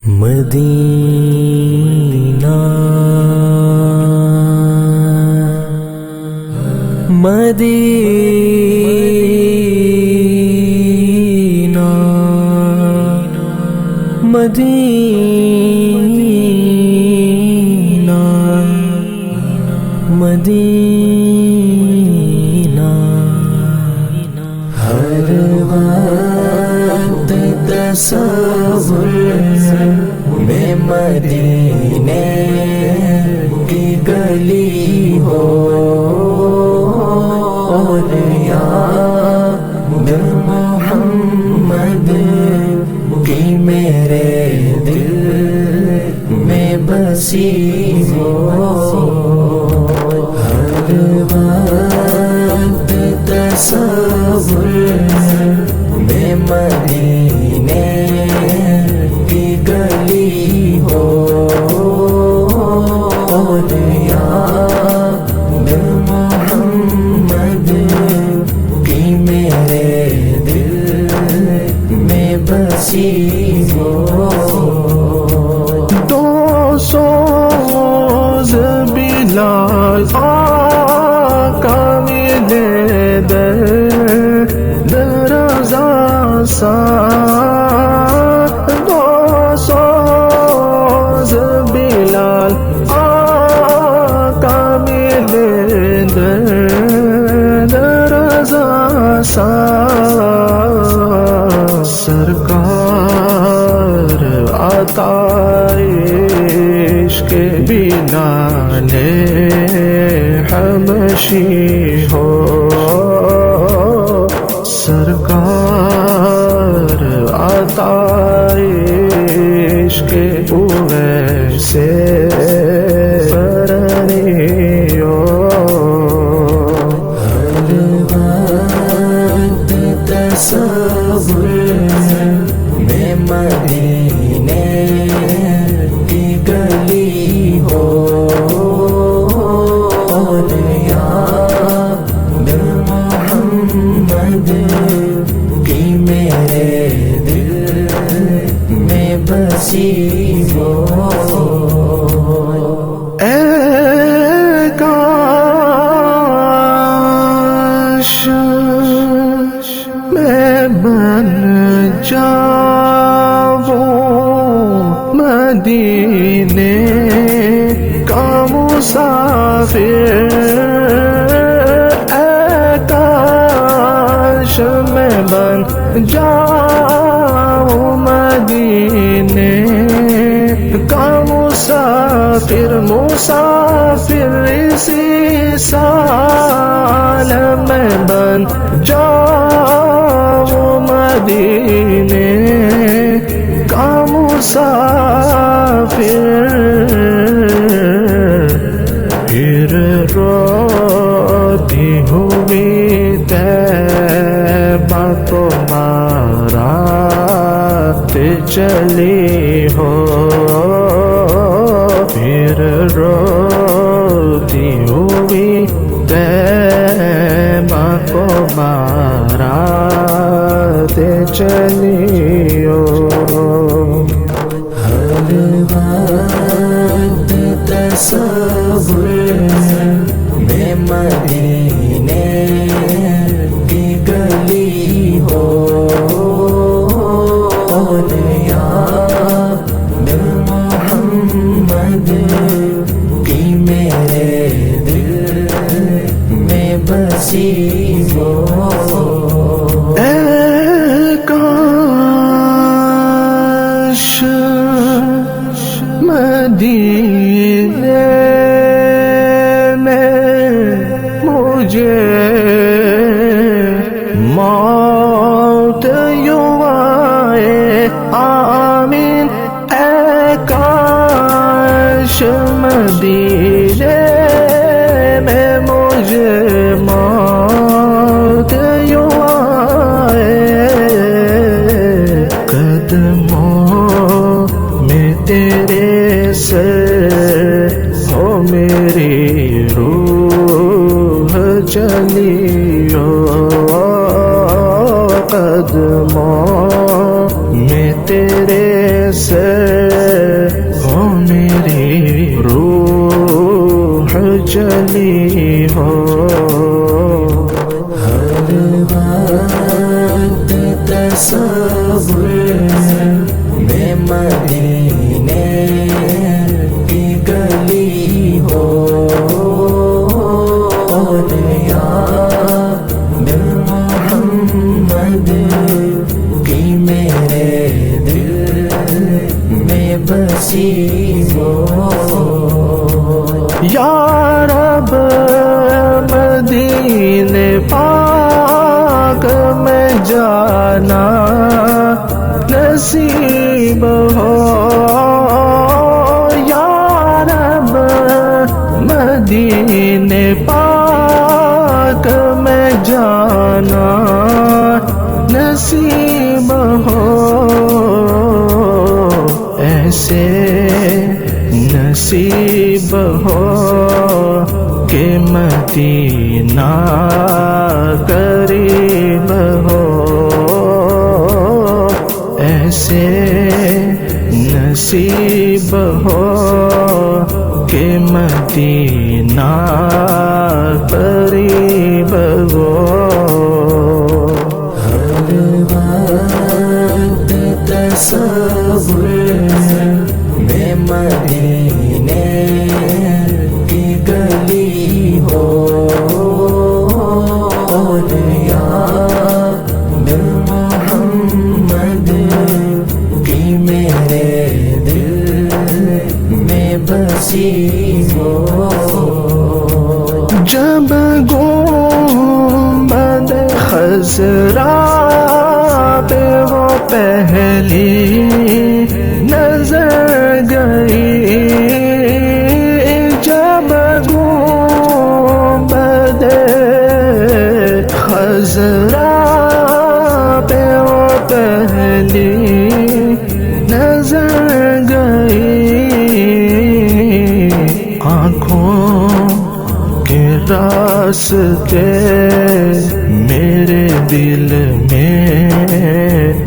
مدینہ مدینہ مدینہ مدینہ ہر وقت تصور میں مدینے کی گلی ہو اور یاد محمد کی میرے دل میں بسی ہو ہر وقت تصور میں مدینے کی گلی ہو اور یاد محمد کی میرے دل میں بسی ہو دو سوز بلال آقا ملے در رضا سا دو سوز بلال آقا ملے در رضا سا سرکار عطائش کے بنا لے حبشی ہو سرکار عطائش کے اوے سے فرنی ہو ہر وقت تصور میں مدینے کی گلی ہو اور یاد محمد کی میرے دل میں بسی ہو اے کاش میں بن جاؤں مدینے کا مسافر اے کاش میں بن جاؤں مدینے کا مسافر مسافر اسی سال میں بن جاؤں مدینے کا مسافر پھر روتی ہوئی طیبہ تمہارا چلی ہو پھر روتی ہوئی طیبہ تمہارا چلی ہو ہر وقت تصور میں مدینے کی گلی ہو اور یاد محمد کی میرے دل میں بسی ہو اے کاش مدینے میں مجھے موت یوں آئے آمین اے کاش مدینے میں مجھے موت یوں آئے قدموں میں تیرے سے ہو میری روح چلی ہو قدموں میں تیرے سے چلی ہو ہر وقت تصور میں مدینے کی گلی ہو اور یاد محمد کی میرے دل میں بسی ہو یا رب مدینے پاک میں جانا نصیب ہو یا رب مدینے پاک میں جانا نصیب ہو ایسے نصیب ہو کہ مدینہ قریب ہو ایسے نصیب ہو کہ مدینہ قریب ہو ہر وقت تصور میں مدینے کی گلی ہو اور یاد محمد کی میرے دل میں بسی ہو جب گنبد خضرا پہ وہ پہلی نظر گئی جب گنبد خضرا پہ وہ پہلی نظر گئی آنکھوں کے راستے میرے دل میں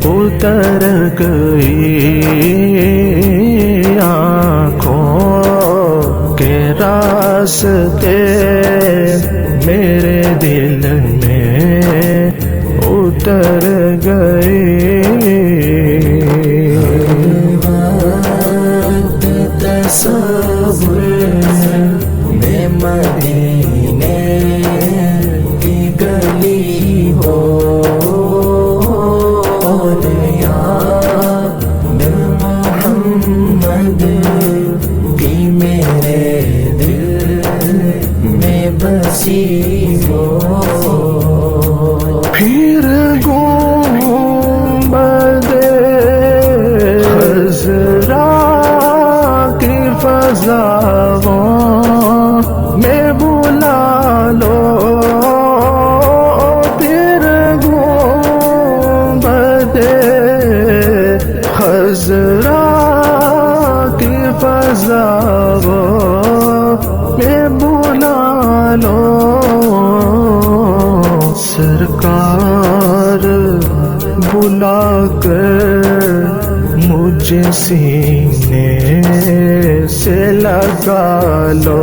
اتر گئی آنکھوں کے راستے میرے دل میں اتر گئی وقت تصور میں مدینے کی گلی ہو اور یاد محمد کی میرے دل میں بسی ہو پھر گنبد خضرا کی فضاؤں میں بلا لو پھر گنبد خضرا کی فضاؤں میں بلا لو سرکار بلا کر مجھے سینے سے لگا لو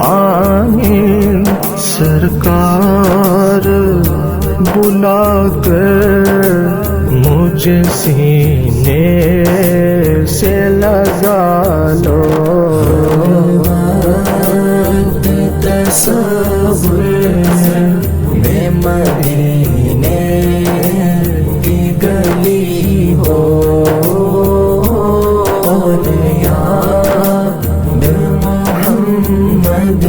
آمین سرکار بلا کر مجھے سینے سے لگا لو وقت تصور میں مدینے کی گلی ہو اور یاد محمد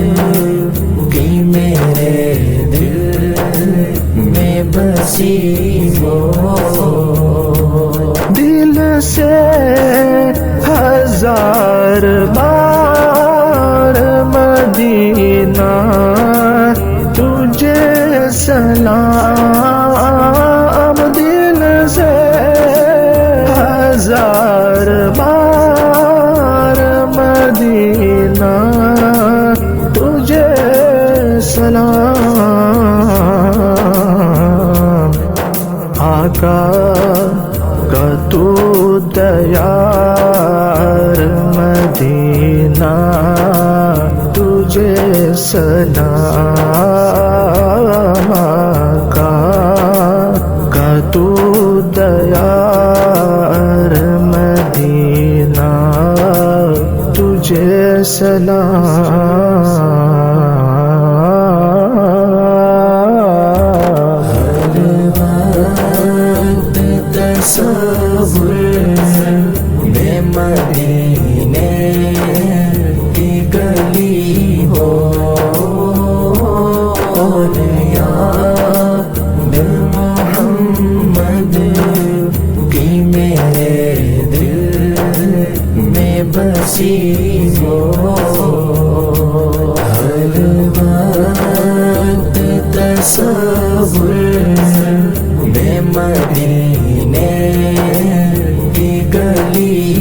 کی میرے دل میں بسی ہو دل سے ہزار بار مدینہ تجھے سلام دل سے ہزار بار مدینہ تجھے سلام آقا کا تو دیار مدینہ تجھے سلام کا تو دیار مدینہ تجھے سلام تصور میں مدینے کی گلی ہو اور یاد محمد کی میرے دل میں بسی ہو ہر وقت تصور میں مدینے کی گلی